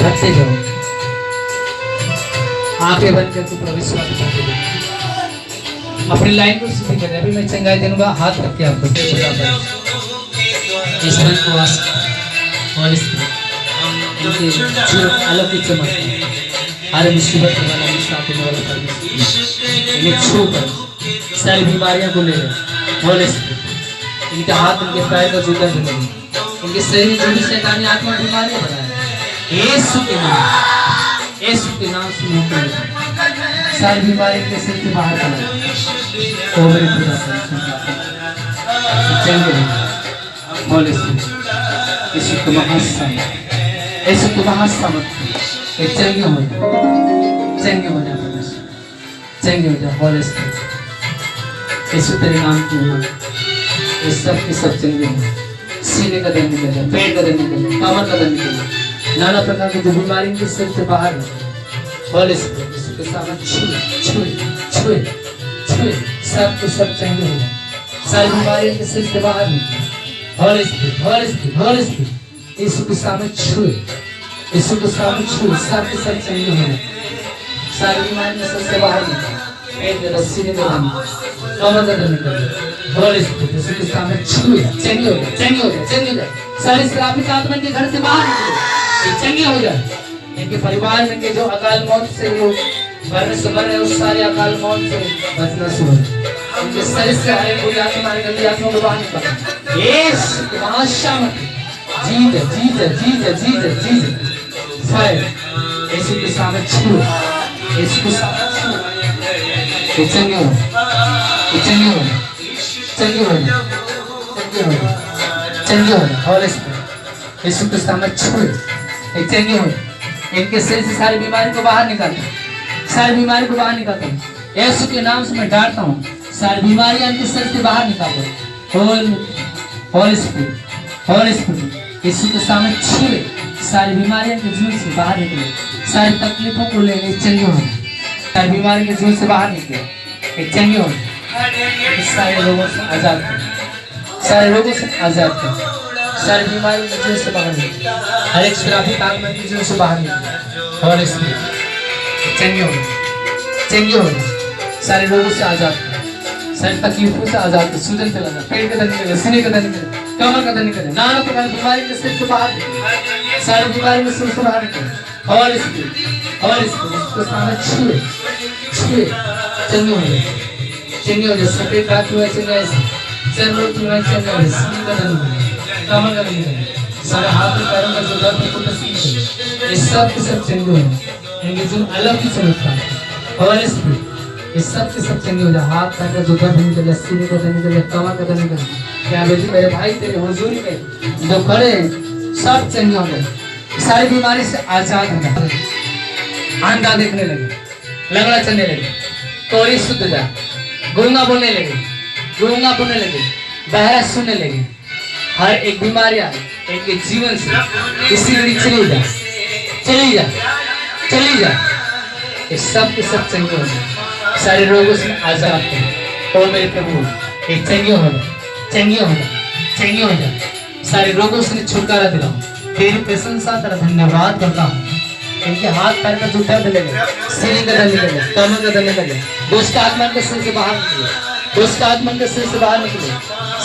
भरते जाओ, आंखें बंद करके पूरा विश्वास करके अपनी लाइन को सीधी करें। अभी मैं चंगाई दूंगा, हाथ रख के आपको इस मन को और इस अलौकिक चमक हर मुसीबत वाला मुसाफिर वाला परमेश्वर इन्हें छू कर सारी बीमारियां को ले ले। होली स्पिरिट इनके हाथ इनके पैर को जूता दे, इनके शरीर में जो भी शैतानी आत्मा बीमारियां बनाए यीशु के नाम से मुक्त सारी बीमारी के शरीर से बाहर चला। ओ मेरे खुदा चंगे होली स्पिरिट यीशु के महासामर्थ, यीशु के महासामर्थ चंगे हो जा, चंगे हो जा परमेश्वर, चंगे हो जा होली स्पिरिट। यीशु तेरे नाम की उम्र ये सब के सब चंगे हो। सीने का दर्द निकल जाए, पेट का दर्द निकल जाए, कमर का दर्द निकल जाए, नाना प्रकार की जो बीमारी के शरीर से बाहर होली स्पिरिट यीशु के सामने छुए छुए छुए छुए सब के सब चंगे हो जाए, सारी बीमारियों के शरीर से बाहर निकले। Holy spirit holy spirit holy spirit यीशु के सामने छुए, यीशु के सामने छुए सब के सब चंगे हो जाए, सारी बीमारी में सबसे बाहर निकले, पेट का रस्सी निकल कमर का दर्द निकल जाए। होली स्पिरिट यीशु के सामने छुए चंगे हो जाए, चंगे हो जाए, चंगे हो जाए। सारी श्रापित आत्मा के घर से बाहर निकले, चंगे हो जाए। इनके परिवार में के जो अकाल मौत से वो मरने से मर रहे उस सारे अकाल मौत से बचना शुरू हो। इनके शरीर से हर एक बुरी आत्मा गंदी आत्मा को बाहर निकालो। यीशु के महाशामत जीत जीत जीत जीत जीत फायर यीशु के सामने छुए, यीशु के सामने छुए चंगे हो, चंगे हो, चंगे हो, चंगे हो, चंगे हो। होली स्पिरिट यीशु के सामने छुए चंगे हो। इनके शरीर से सारी बीमारी को बाहर निकालता हूँ, सारी बीमारी को बाहर निकालता हूँ यीशु के नाम से मैं डांटता हूँ, सारी बीमारियां इनके शरीर से बाहर निकालो। होली स्पिरिट होली स्पिरिट यीशु के सामने छुए सारी बीमारियां के जीवन से बाहर निकले, सारी तकलीफों को लेने चंगे हो, सारी बीमारी के जीवन से बाहर निकले चंगे हो। सारे लोगों से आजाद कर, सारे लोगों से आजाद कर, सारी बीमारी के जीवन से बाहर निकले, हर एक श्रापित आत्मा के जीवन से बाहर निकले। होली स्पिरिट चंगे हो, चंगे हो, सारे लोगों से आजाद कर, सारी तकलीफों से आजाद कर। सूजन चला जाए, पेट का दर्द निकले, सीने का दर्द निकले, कमर का दर्द निकले, नाना प्रकार की बीमारी के शरीर से बाहर निकले, सारी बीमारी में शरीर से बाहर निकले। होली स्पिरिट होली स्पिरिट उसके सामने छुए छुए चंगे हो जाए, चंगे हो जाए। सफेद रात हुआ चंगा सर रोग हुआ चंगा है, सीने का दर्द निकले, कमर का दर्द निकले, सारे हाथ और पैरों का जो दर्द है वो निकले, ये सब के सब चंगे हो जाए। इनके जो अलग ही चमत्कार होली स्पिरिट ये सब के सब चंगे हो जाए। हाथ पैर का जो दर्द निकल जाए, सीने का दर्द निकल जाए, कमर का दर्द निकल जाए। क्या बेटी मेरे भाई तेरे हुजूरी में जो खड़े सब चंगे हो गए, सारी बीमारी से आजाद हो गए, अंधा देखने लगे, लंगड़ा चलने लगे, कोरी शुद्ध जा, गूंगा बोलने लगे, गूंगा बोलने लगे, बहरा सुनने लगे। हर एक बीमारियां इनके जीवन से इसी घड़ी चली जा, चली जा, चली जा। ये सब के सब चंगे हो जाए, सारे रोगों से आजाद हो। ओ मेरे प्रभु ये चंगे हो जाए, चंगे हो जाए, चंगे हो जाए, सारे रोगों से छुटकारा दिलाओ। तेरी प्रशंसा तेरा धन्यवाद करता हूँ। इनके हाथ पैर का जो दर्द लगे, सीने का दर्द लगे, कमर का दर्द लगे, दुष्ट आत्मा के सिर से बाहर निकले, दुष्ट आत्मा के सिर से बाहर निकले,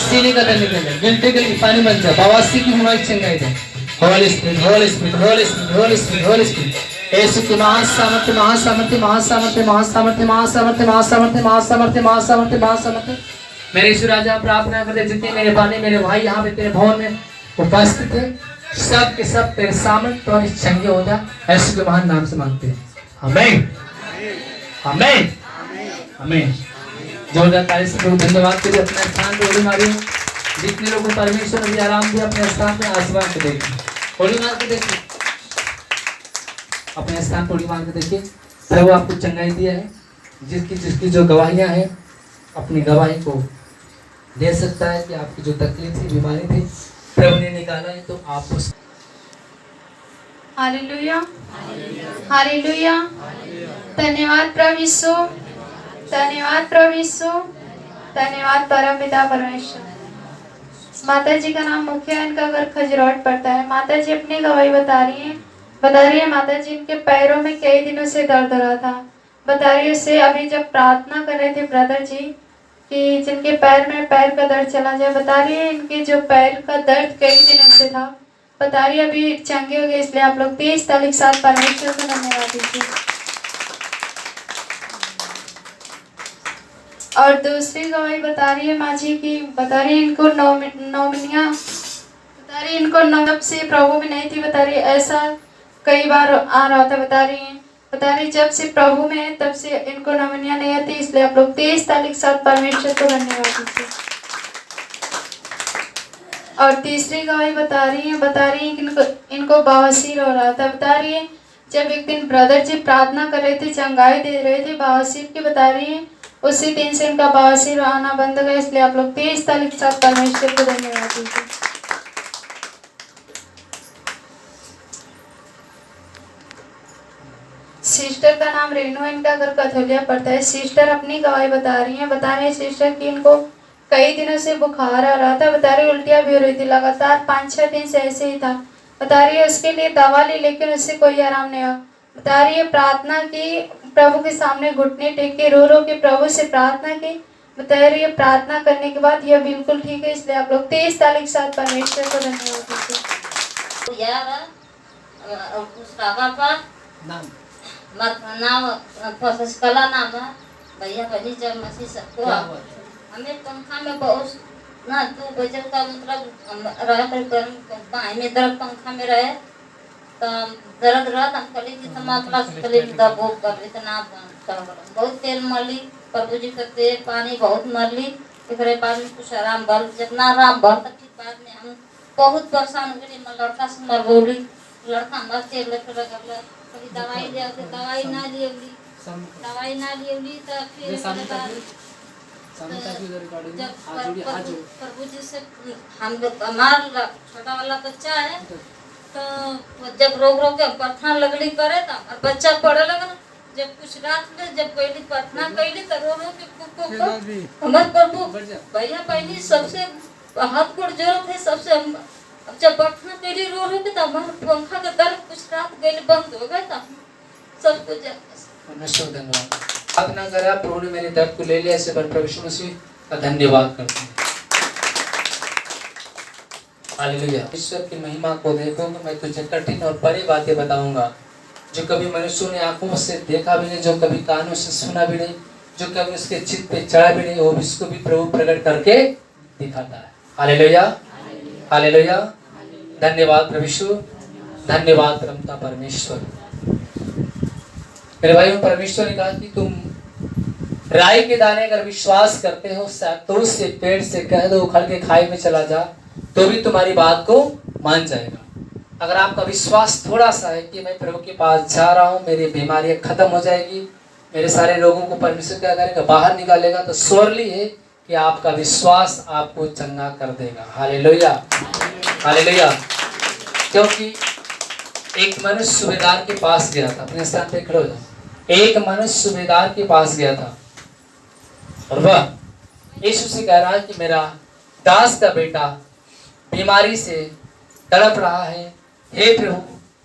सीने का दर्द निकले, गिल्टे के लिए पानी बन जाए, बवासीर की बीमारी चंगाई जाए। Holy spirit holy spirit holy spirit holy spirit holy spirit यीशु के महासामर्थ्य महासामर्थ्य महासामर्थ्य महासामर्थ्य महासामर्थ्य महासामर्थ्य महासामर्थ्य महासामर्थ्य महासामर्थ्य मेरे यीशु राजा प्रार्थना करते जितने मेरे बाने मेरे भाई यहाँ पे तेरे भवन में उपस्थित है, सब के सब तेरे सामर्थ्य और चंगे हो जा, यीशु के महान नाम से मांगते हैं, आमीन आमीन आमीन। जोरदार ताली से प्रभु धन्यवाद करिए। अपने स्थान पे उड़ी मारिए, जितने लोगों को परमेश्वर ने आराम दिया अपने स्थान पे आसमान पे देखिए, उड़ी मार के देखिए, अपने स्थान पर उड़ी मार के देखिए। प्रभु आपको चंगाई दिया है, जिसकी जिसकी जो गवाहियां हैं अपनी गवाही को दे सकता है कि आपकी जो तकलीफ थी बीमारी थी प्रभु ने निकाला है, तो आप उस हालेलुया हालेलुया। धन्यवाद प्रभु यीशु, धन्यवाद प्रभु यीशु, धन्यवाद परम पिता परमेश्वर। माता जी का नाम मुखिया, इनका घर खजरौट पड़ता है। माता जी अपनी गवाही बता रही हैं। बता रही है माता जी इनके पैरों में कई दिनों से दर्द हो रहा था। बता रही है उससे अभी जब प्रार्थना कर रहे थे ब्रदर जी कि जिनके पैर में पैर का दर्द चला जाए, बता रही है इनके जो पैर का दर्द कई दिनों से था, बता रही है अभी चंगे हो गए। इसलिए आप लोग 23 तारीख साथ परमेश्वर को धन्यवाद दीजिए। और दूसरी गवाही बता रही है माँ जी की, बता रही है इनको नौमिनिया, बता रही है इनको नव से प्रभु में नहीं थी। बता रही है ऐसा कई बार आ रहा था। बता रही जब से प्रभु में है तब से इनको नौमिनिया नहीं आती। इसलिए आप लोग 23 तारीख साथ परमेश्वर को धन्यवाद दीजिए। और तीसरी गवाही बता रही है कि इनको बवासीर हो रहा था। बता रही है जब एक दिन ब्रदर जी प्रार्थना कर रहे थे, चंगाई दे रहे थे बवासीर की, बता रही है उसी दिन से इनका बवासीर आना बंद हो गया। इसलिए आप लोग 23 तारीख साथ परमेश्वर को धन्यवाद दीजिए। सिस्टर का नाम रेनू है, इनका घर कथौलिया पड़ता है। सिस्टर अपनी गवाही बता रही है सिस्टर कि इनको कई दिनों से बुखार आ रहा था। बता रही उल्टियाँ भी हो रही थी, लगातार 5-6 दिन से ऐसे ही था। बता रही है उसके लिए दवा ली लेकिन उससे कोई आराम नहीं हुआ। बता रही है प्रार्थना की, प्रभु के सामने घुटने टेक के रो रो के प्रभु से प्रार्थना की। बता रही है प्रार्थना करने के बाद यह बिल्कुल ठीक है। इसलिए आप लोग 23 तारीख साथ परमेश्वर को धन्यवाद दीजिए। कला नाम है भैया बनी जब मसीह सबको हमें पंखा में बहुत ना 2 बजे का मतलब रहे में दर्द पंखा में रहे तो दर्द रहा हम कली की तमाकला कली दबो कर इतना बहुत तेल मरली प्रभु जी का तेल पानी बहुत मरली। एकरे बाद में कुछ आराम बल जितना आराम बल तक ठीक बाद में हम बहुत परेशान हो गए। लड़का से मर बोली लड़का मर के कभी दवाई ले दवाई ना लियली तो फिर जब प्रभु जी से हम हमारा छोटा वाला बच्चा है तो जब रोग के प्रार्थना लगली करे तो और बच्चा पढ़े लगा। जब कुछ रात में जब पहली प्रार्थना कैली तो रो के हमारे प्रभु भैया पहली सबसे हाथ गोड़ जरूरत है सबसे अब जब प्रार्थना कैली रो के तो हमारे पंखा का दर्द कुछ रात गई बंद हो गया था सब कुछ। धन्यवाद। प्रार्थना करा प्रभु ने मेरे दर्द को ले लिया। ऐसे पर प्रभु यीशु मसीह का धन्यवाद करते हैं। हालेलुया। ईश्वर की महिमा को देखोगे मैं तुझे कठिन और बड़ी बातें बताऊंगा जो कभी मनुष्यों ने आंखों से देखा भी नहीं, जो कभी कानों से सुना भी नहीं, जो कभी उसके चित्त पे चढ़ा भी नहीं, वो भी इसको भी प्रभु प्रकट करके दिखाता है। Hallelujah hallelujah. धन्यवाद प्रभु यीशु, धन्यवाद परमता परमेश्वर। मेरे भाइयों परमेश्वर ने कहा कि तुम राई के दाने अगर विश्वास करते हो तो उससे पेड़ से कह दो उखड़ के खाई में चला जा तो भी तुम्हारी बात को मान जाएगा। अगर आपका विश्वास थोड़ा सा है कि मैं प्रभु के पास जा रहा हूँ, मेरी बीमारियां खत्म हो जाएगी, मेरे सारे रोगों को परमेश्वर क्या करेगा बाहर निकालेगा, तो श्योरली है कि आपका विश्वास आपको चंगा कर देगा। Hallelujah hallelujah. क्योंकि एक मनुष्य सूबेदार के पास गया था, अपने स्थान पे खड़े हो जाओ। एक मनुष्य सूबेदार के पास गया था और वह यीशु से कह रहा है कि मेरा दास का बेटा बीमारी से तड़प रहा है, हे प्रभु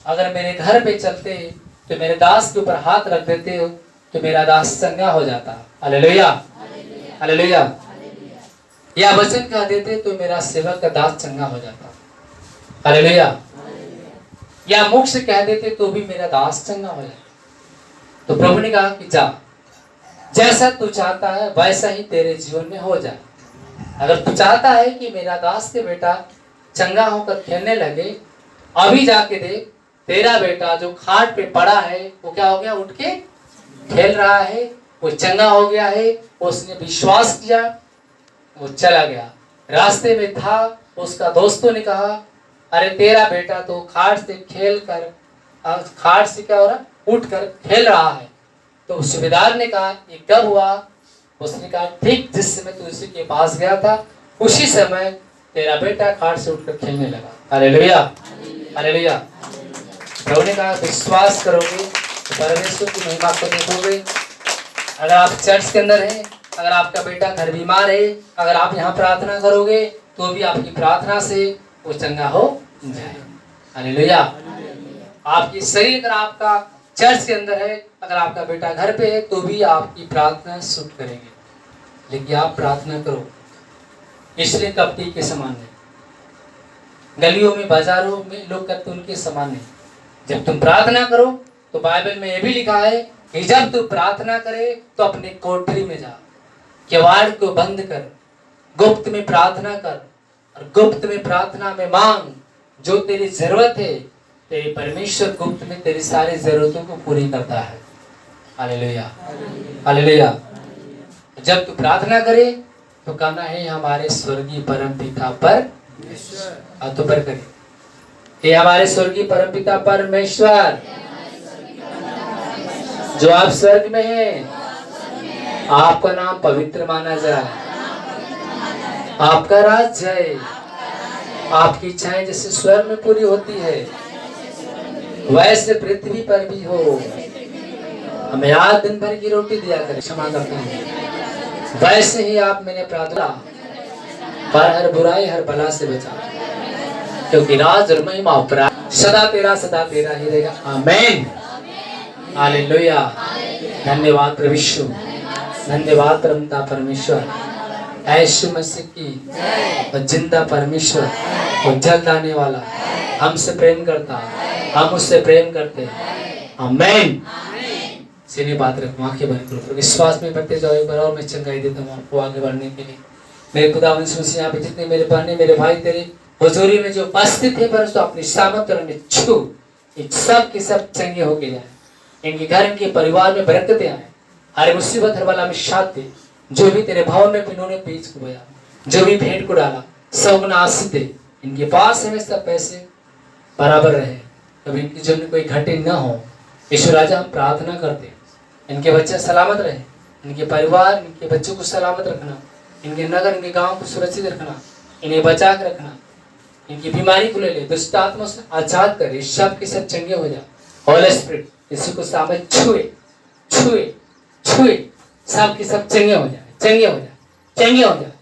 अगर मेरे घर पे चलते तो मेरे दास के ऊपर हाथ रख देते हो तो मेरा दास चंगा हो जाता। Hallelujah hallelujah. या वचन कह देते तो मेरा सेवक का दास चंगा हो जाता। हालेलुया। या मुख से कह देते तो भी मेरा दास चंगा हो जाता। तो प्रभु ने कहा कि जा, जैसा तू चाहता है वैसा ही तेरे जीवन में हो जाए। अगर तू चाहता है कि मेरा दास के बेटा चंगा होकर खेलने लगे, अभी जाके देख तेरा बेटा जो खाट पे पड़ा है वो क्या हो गया, उठ के खेल रहा है, वो चंगा हो गया है। उसने विश्वास किया, वो चला गया। रास्ते में था, उसका दोस्तों ने कहा अरे तेरा बेटा तो खाट से खेल कर, खाट से क्या हो रहा, उठ कर खेल रहा है। तो सूबेदार ने कहा ये कब हुआ? उसने कहा ठीक जिस समय तू उसी के पास गया था उसी समय तेरा बेटा खाट से उठकर खेलने लगा। Hallelujah hallelujah. प्रभु ने कहा विश्वास करोगे तो परमेश्वर की महिमा को देखोगे। अगर आप चर्च के अंदर हैं, अगर आपका बेटा घर बीमार है, अगर आप यहाँ प्रार्थना करोगे तो भी आपकी प्रार्थना से वो चंगा हो जाए। हालेलुया। आपकी शरीर अगर आपका चर्च के अंदर है, अगर आपका बेटा घर पे है, तो भी आपकी प्रार्थना सुट करेंगे। लेकिन आप प्रार्थना करो, इसलिए कपटी के समान नहीं, गलियों में बाजारों में लोग करते उनके समान नहीं। जब तुम प्रार्थना करो तो बाइबल में यह भी लिखा है कि जब तू प्रार्थना करे तो अपने कोठरी में जा, किवाड़ को बंद कर, गुप्त में प्रार्थना कर, और गुप्त में प्रार्थना में मांग जो तेरी जरूरत है। तेरे परमेश्वर गुप्त में तेरी सारी जरूरतों को पूरी करता है। Hallelujah, hallelujah. जब तू प्रार्थना करे तो कहना है हमारे स्वर्गीय परम पिता पर तो पर करें, हे हमारे स्वर्गीय परम पिता परमेश्वर जो आप स्वर्ग में हैं, आपका नाम पवित्र माना जाए, आपका राज्य है, आपकी इच्छाएं जैसे स्वर्ग में पूरी होती है वैसे पृथ्वी पर भी हो। हमें आज दिन भर की रोटी दिया करें, क्षमा करते हैं, वैसे ही आप मैंने प्रार्थना पर हर बुराई हर बला से बचा, क्योंकि राज और महिमा अपराध सदा तेरा ही रहेगा। आमीन, हालेलुया। धन्यवाद प्रभु यीशु, धन्यवाद परमपिता परमेश्वर, यीशु मसीह की और जिंदा परमेश्वर, वो जल्द आने वाला, हमसे प्रेम करता, हम उससे प्रेम करते हैं। आमीन। सीने बात रखो, आंखें बंद करो, विश्वास में बढ़ते जाओ। एक बार और मैं चंगाई देता हूँ आपको आगे बढ़ने के लिए। मेरे खुदावंद मसीह यहाँ पे जितने मेरे बहने मेरे भाई तेरे हुजूरी में जो उपस्थित है, परंतु अपनी सामर्थ में छू सब के सब चंगे होके जाए, इनके घर इनके परिवार में बरकतें आए, हर मुसीबत हर बला में शांति, जो भी तेरे भवन में इन्होंने बीज को बोया, जो भी भेंट को डाला, सब आशीष दे। इनके पास हमेशा पैसे बराबर रहे, कभी इनकी जीवन में कोई घटे न हो। ईश्वर राजा हम प्रार्थना करते, इनके बच्चे सलामत रहे, इनके परिवार इनके बच्चों को सलामत रखना, इनके नगर इनके गांव को सुरक्षित रखना, इन्हें बचा कर रखना, इनकी बीमारी को ले ले, दुष्ट आत्मा से आजाद कर, इस सब के सब चंगे हो जाए। होली स्पिरिट इसी को सामने छुए छुए छुए, सब के सब चंगे हो जाए, चंगे हो जाए, चंगे हो जाए,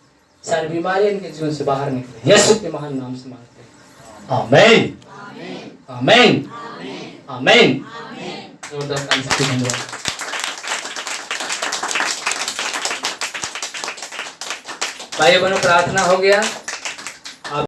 सारी बीमारियां इनके जीवन से बाहर निकले, यीशु के महान नाम से मांगते हैं। आमीन, आमीन, आमीन। जोरदार ताली से धन्यवाद। भाई बहनों, प्रार्थना हो गया।